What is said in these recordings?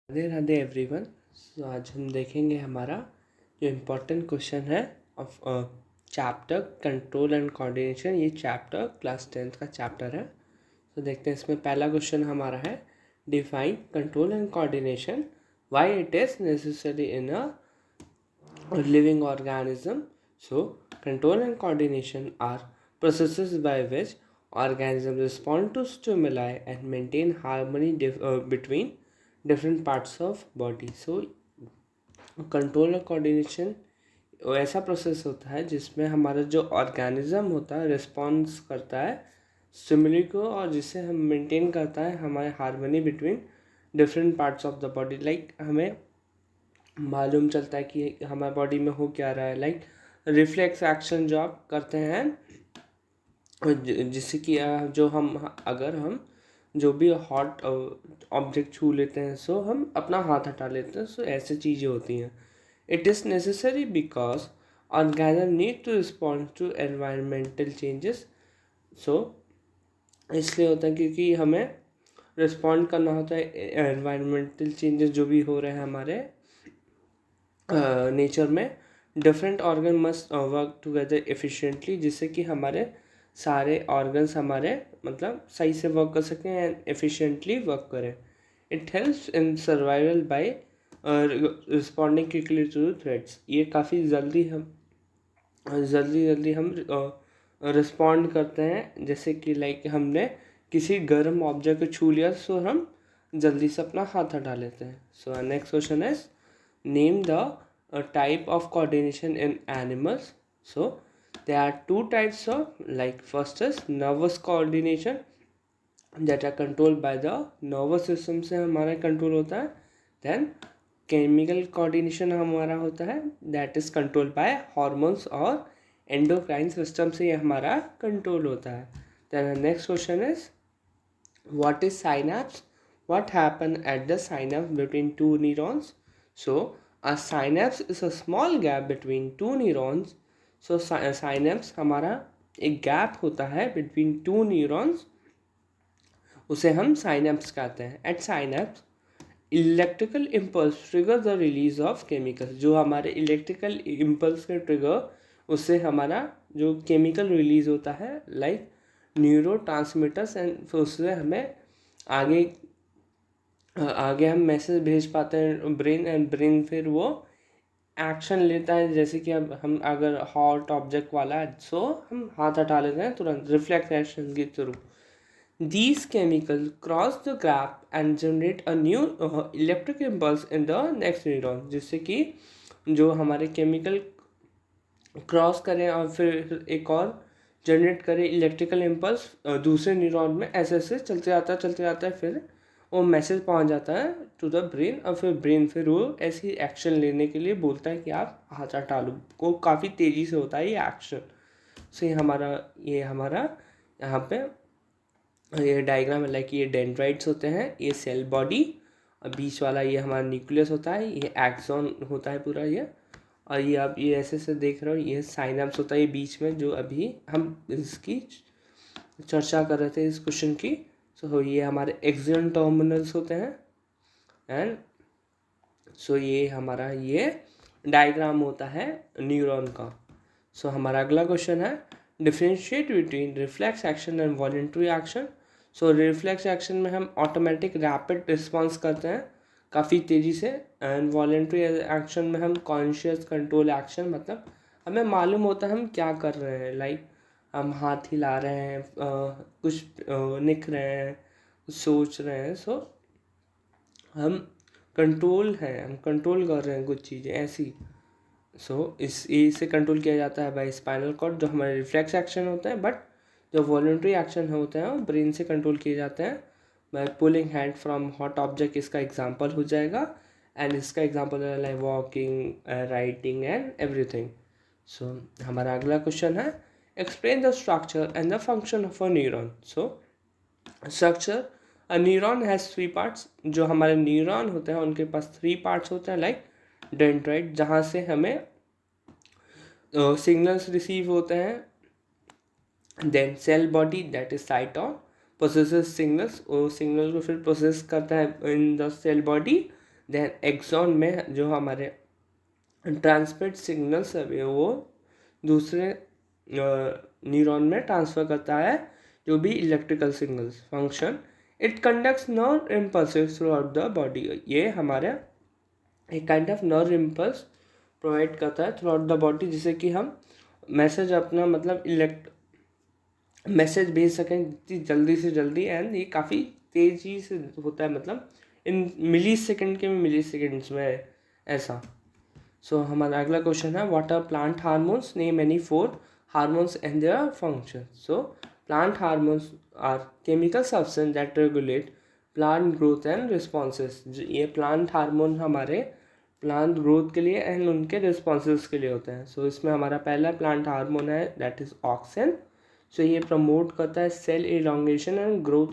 Radhe Radhe everyone. सो आज हम देखेंगे हमारा जो इम्पोर्टेंट क्वेश्चन है of chapter control and coordination. ये चैप्टर क्लास 10th का चैप्टर है। तो देखते हैं इसमें पहला क्वेश्चन हमारा है define control and coordination, why it is necessary in a living organism. So control and coordination are processes by which organisms respond to stimuli and maintain harmony between different parts of body. So control और coordination ऐसा process होता है जिसमें हमारा जो organism होता है response करता है स्टिमुली को, और जिससे हम मेंटेन करता है हमारे harmony between different parts of the body. Like हमें मालूम चलता है कि हमारे बॉडी में हो क्या रहा है। लाइक रिफ्लेक्स एक्शन जो आप करते हैं, जिससे कि जो हम अगर हम जो भी हॉट ऑब्जेक्ट छू लेते हैं सो हम अपना हाथ हटा लेते हैं। सो ऐसी चीज़ें होती हैं। It is necessary because organism need to respond to environmental changes. So इसलिए होता है क्योंकि हमें रिस्पॉन्ड करना होता है एनवायरमेंटल चेंजेस जो भी हो रहे हैं हमारे नेचर में। Different organ must work together efficiently, जिससे कि हमारे सारे ऑर्गन्स हमारे मतलब सही से वर्क कर सकें एंड एफिशिएंटली वर्क करें। It helps in survival by responding quickly to threats. ये काफ़ी जल्दी हम रिस्पॉन्ड करते हैं। जैसे कि लाइक हमने किसी गर्म ऑब्जेक्ट को छू लिया सो हम जल्दी से अपना हाथ हटा लेते हैं। सो next question is name the type of coordination in animals. So there are two types of, like first is nervous coordination that are controlled by the nervous system से हमारा कंट्रोल होता है। then chemical coordination हमारा होता है that is controlled by hormones और endocrine system से ये हमारा कंट्रोल होता है। then the next question is what is synapse, what happen at the synapse between two neurons. So a synapse is a small gap between two neurons. So synapse हमारा एक gap होता है between two neurons, उसे हम synapse कहते हैं। At synapse electrical impulse trigger the release of chemicals. जो हमारे इलेक्ट्रिकल इम्पल्स के ट्रिगर, उससे हमारा जो केमिकल रिलीज होता है लाइक न्यूरो ट्रांसमीटर्स, एंड उससे हमें आगे हम मैसेज भेज पाते हैं ब्रेन, एंड ब्रेन फिर वो एक्शन लेता है। जैसे कि अब हम अगर हॉट ऑब्जेक्ट वाला है सो हम हाथ हटा लेते हैं तुरंत रिफ्लेक्स एक्शन के through. These chemicals cross the gap and generate a new electric impulse in the next neuron, जिससे कि जो हमारे केमिकल क्रॉस करें और फिर एक और जनरेट करें इलेक्ट्रिकल इम्पल्स दूसरे न्यूरॉन में। ऐसे ऐसे चलते जाता है फिर वो मैसेज पहुंच जाता है टू द ब्रेन, और फिर ब्रेन फिर वो ऐसी एक्शन लेने के लिए बोलता है कि आप हाथ हटा लो। को काफ़ी तेज़ी से होता है ये एक्शन। सो ये हमारा यहाँ पे ये डायग्राम है। लाइक ये डेंड्राइट्स होते हैं, ये सेल बॉडी, और बीच वाला ये हमारा न्यूक्लियस होता है, ये एक्सॉन होता है पूरा ये। और ये आप ये ऐसे से देख रहे हो ये साइनैप्स होता है ये बीच में, जो अभी हम इसकी चर्चा कर रहे थे इस क्वेश्चन की। सो ये हमारे एक्सियल टर्मिनल्स होते हैं। एंड सो ये हमारा ये डायग्राम होता है न्यूरॉन का। सो हमारा अगला क्वेश्चन है differentiate between reflex action and voluntary action. So reflex action में हम ऑटोमेटिक रैपिड रिस्पॉन्स करते हैं काफ़ी तेज़ी से, एंड वॉलेंट्री एक्शन में हम कॉन्शियस कंट्रोल एक्शन, मतलब हमें मालूम होता है हम क्या कर रहे हैं। लाइक हम हाथ हिला रहे हैं, कुछ लिख रहे हैं, सोच रहे हैं। सो हम कंट्रोल कर रहे हैं कुछ चीज़ें ऐसी। इसे कंट्रोल किया जाता है बाय स्पाइनल कॉर्ड, जो हमारे रिफ्लेक्स एक्शन होते हैं। बट जो वॉलंटरी एक्शन होते हैं वो ब्रेन से कंट्रोल किए जाते हैं by pulling hand from hot object. इसका एग्जांपल हो जाएगा, एंड इसका एग्जांपल है like walking, writing and everything. So हमारा अगला क्वेश्चन है explain the structure and the function of a neuron. So structure, a neuron has 3 parts. जो हमारे न्यूरॉन होते हैं उनके पास 3 पार्ट्स होते हैं, लाइक डेंड्राइट जहाँ से हमें सिग्नल्स रिसीव होते हैं। Then cell body that is cyton processes signals, वो सिग्नल को फिर प्रोसेस करता है in the cell body. Then axon में जो हमारे ट्रांसमिट सिग्नल्स है वो दूसरे न्यूरॉन में ट्रांसफ़र करता है जो भी electrical signals function. It conducts nerve impulses through out the body. ये हमारे एक kind of nerve impulse provide करता है थ्रू आउट द बॉडी, जिससे कि हम मैसेज अपना मतलब मैसेज भेज सकें जितनी जल्दी से जल्दी, एंड ये काफ़ी तेज़ी से होता है, मतलब इन मिली सेकेंड के मिली सेकेंड्स में ऐसा। सो हमारा अगला क्वेश्चन है what are plant hormones, name any 4 hormones and their function. So plant hormones are chemical substance that regulate plant growth and responses. ये प्लांट हार्मोन हमारे प्लांट ग्रोथ के लिए एंड उनके रिस्पॉन्सेस के लिए होते हैं। सो इसमें हमारा पहला प्लांट हार्मोन है दैट इज़ ऑक्सिन। सो ये प्रमोट करता है cell elongation and growth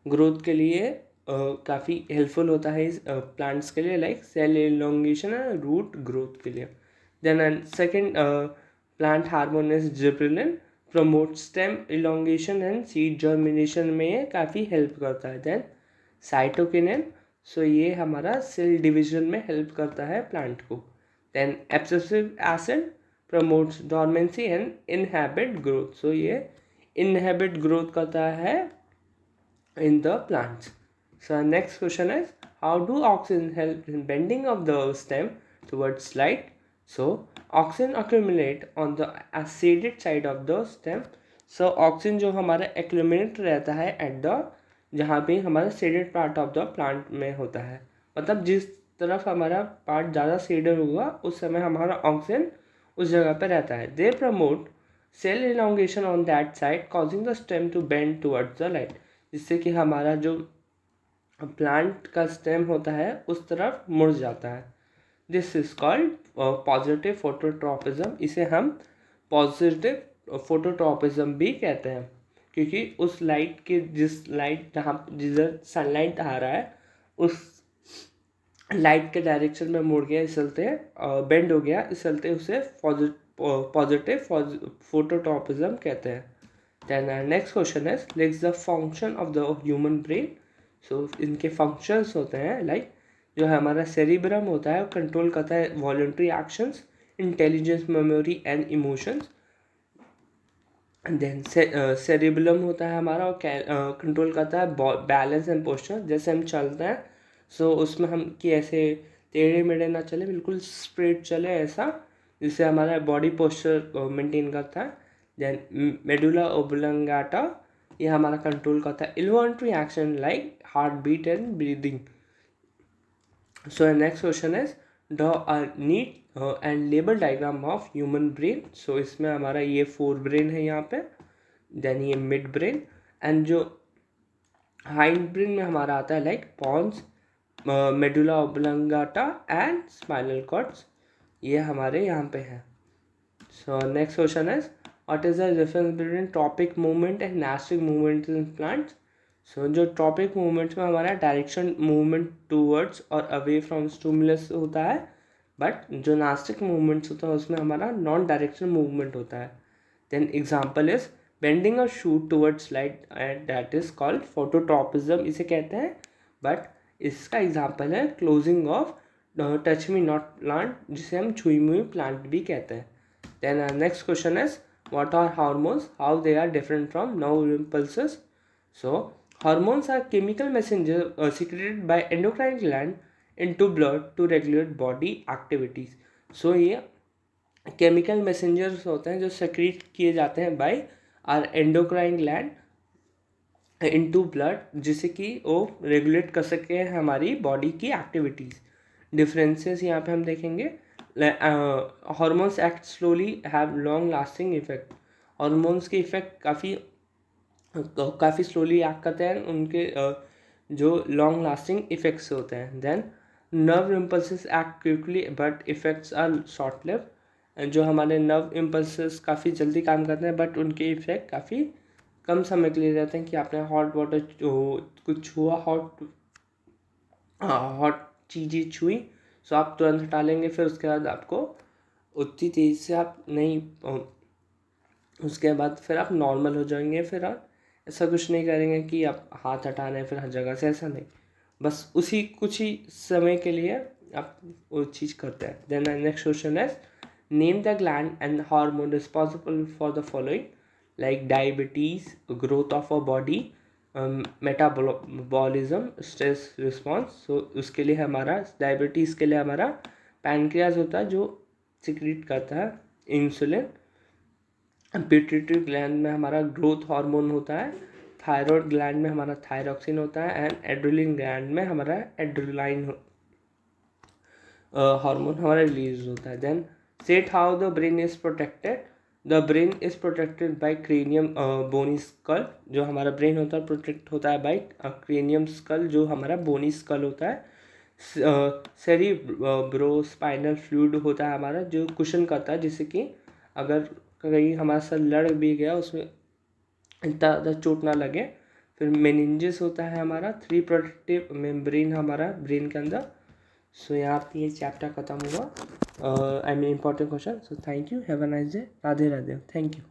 growth के लिए काफ़ी हेल्पफुल होता है इस प्लांट्स के लिए, like cell elongation and root growth के लिए। Then second plant hormone is gibberellin, promote stem elongation and seed germination में ये काफ़ी हेल्प करता है। देन साइटोकिनिन, सो ये हमारा सेल डिवीजन में हेल्प करता है प्लांट को। Then abscisic acid promotes dormancy and inhibit growth, so ये इनहेबिट ग्रोथ करता है in the plants. So next question is how do auxin help in bending of the stem towards light? So auxin accumulate on the acidic side of the stem. So auxin जो हमारा accumulate रहता है at the जहाँ पे हमारा shaded part of the plant में होता है, मतलब जिस तरफ हमारा पार्ट ज़्यादा shaded होगा उस समय हमारा ऑक्सीजन उस जगह पे रहता है। They promote cell elongation on that side causing the stem to bend towards the light, जिससे कि हमारा जो प्लांट का स्टेम होता है उस तरफ मुड़ जाता है। This is called positive phototropism. इसे हम पॉजिटिव फोटोट्रॉपिज्म भी कहते हैं, क्योंकि उस लाइट के जिस लाइट जहाँ जिधर सनलाइट आ रहा है उस लाइट के डायरेक्शन में मुड़ गया, इस चलते बेंड हो गया, इस चलते उसे पॉजिटिव फोटोट्रॉपिज्म कहते हैं। Then our next question is what's the function of the human brain? So इनके functions होते हैं like जो हमारा cerebrum होता है वो कंट्रोल करता है voluntary actions, intelligence, memory and emotions. And then cerebellum होता है हमारा वो कंट्रोल करता है बैलेंस एंड पोस्चर, जैसे हम चलते हैं सो उसमें हम कि ऐसे टेढ़े मेढ़े ना चले, बिल्कुल स्ट्रेट चले ऐसा, जिससे हमारा बॉडी पोस्चर मेंटेन करता है। देन मेडुला ओब्लंगाटा, ये हमारा कंट्रोल करता है involuntary action like heart beat and breathing. So next question is draw a neat and label diagram of human brain. So इसमें हमारा ये 4 ब्रेन है यहाँ पे, देन ये मिड ब्रेन एंड जो हाइंड ब्रेन में हमारा आता है like pons, medulla oblongata and spinal cords, ये हमारे यहाँ पे है। So next question is what is the difference between tropic movement and nastic movement in plants. So जो ट्रॉपिक मूवमेंट्स में हमारा direction movement towards or away from stimulus होता है, बट जो नास्टिक मूवमेंट्स होता है उसमें हमारा नॉन डायरेक्शन मूवमेंट होता है। Then example is bending a shoot towards light and that is called phototropism, इसे कहते हैं। बट इसका एग्जाम्पल है closing of touch me not plant, जिसे हम छुई मुई प्लांट भी कहते हैं। Then our next question is what are hormones, how they are different from nerve impulses. So hormones are chemical messengers secreted by endocrine gland into blood to regulate body activities. So ये chemical messengers होते हैं जो secrete किए जाते हैं by our endocrine gland into blood, जिससे कि वो रेगुलेट कर सके हमारी बॉडी की एक्टिविटीज़। डिफरेंसेस यहाँ पे हम देखेंगे hormones act slowly have long lasting effect. Hormones के इफेक्ट काफ़ी स्लोली एक्ट करते हैं, उनके जो लॉन्ग लास्टिंग इफेक्ट्स होते हैं। Then nerve impulses act quickly but effects are short live. जो हमारे नर्व इम्पल्सेस काफ़ी जल्दी काम करते हैं बट उनके इफेक्ट काफ़ी कम समय के लिए रहते हैं, कि आपने हॉट वाटर कुछ छुआ, हॉट चीज़ें छुई, सो आप तुरंत हटा लेंगे, फिर उसके बाद आपको उतनी तेज़ से आप नहीं, उसके बाद फिर आप नॉर्मल हो जाएंगे, फिर आप ऐसा कुछ नहीं करेंगे कि आप हाथ हटाने फिर हर जगह से, ऐसा नहीं, बस उसी कुछ ही समय के लिए आप वो चीज़ करते हैं. देन नेक्स्ट क्वेश्चन है, name the gland and hormone responsible for the following, like diabetes, growth of a body, metabolism, stress response. So उसके लिए हमारा डायबिटीज़ के लिए हमारा पैनक्रियाज होता है जो सिक्रीट करता है इंसुलिन. पिट्यूटरी ग्लैंड में हमारा ग्रोथ हार्मोन होता है. थायराइड ग्लैंड में हमारा थायरॉक्सिन होता है. एंड एड्रेनलिन ग्लैंड में हमारा एड्रेनलाइन हार्मोन हमारा रिलीज होता है. Then set how the brain is protected. The brain is protected by cranium bony skull. जो हमारा ब्रेन होता है प्रोटेक्ट होता है बाय क्रेनियम स्कल, जो हमारा बोनी स्कल होता है. सेरिब्रो स्पाइनल फ्लूइड होता है हमारा, जो कुशन करता है, जिससे कि अगर कहीं हमारे साथ लड़ भी गया उसमें इतना ज़्यादा चोट ना लगे. फिर मेनिंजेस होता है हमारा, 3 प्रोटेक्टिव मेम्ब्रेन हमारा ब्रेन के अंदर. सो यहाँ पे ये चैप्टर खत्म हुआ. I mean important question. So thank you, have a nice day. Radhe Radhe. Thank you.